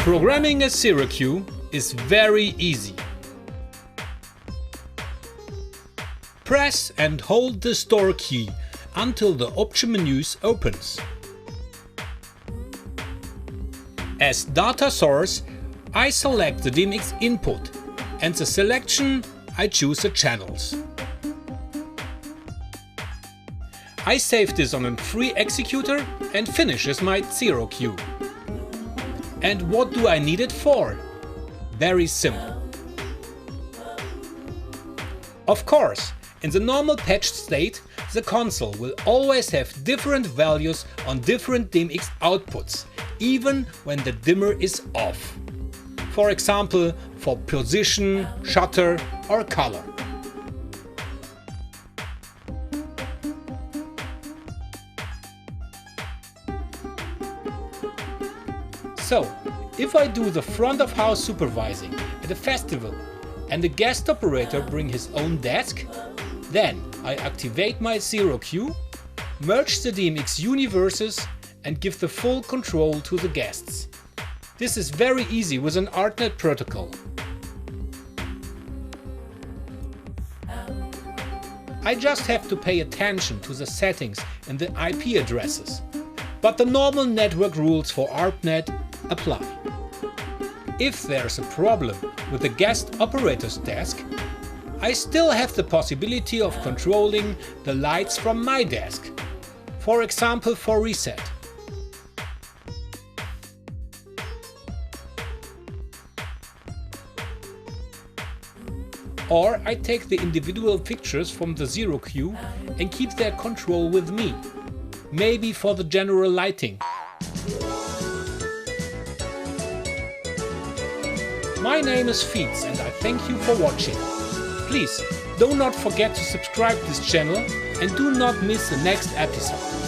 Programming a zero queue is very easy. Press and hold the store key until the option menus opens. As data source, I select the DMX input, and the selection I choose the channels. I save this on a free executor and finish as my zero queue. And what do I need it for? Very simple. Of course, in the normal patched state, the console will always have different values on different DMX outputs, even when the dimmer is off. For example, for position, shutter or color. So, if I do the front of house supervising at a festival and the guest operator bring his own desk, then I activate my zero queue, merge the DMX universes and give the full control to the guests. This is very easy with an ArtNet protocol. I just have to pay attention to the settings and the IP addresses, but the normal network rules for ArtNet apply. If there's a problem with the guest operator's desk, I still have the possibility of controlling the lights from my desk, for example for reset. Or I take the individual fixtures from the zero queue and keep their control with me, maybe for the general lighting. My name is Fietz and I thank you for watching. Please do not forget to subscribe this channel and do not miss the next episode.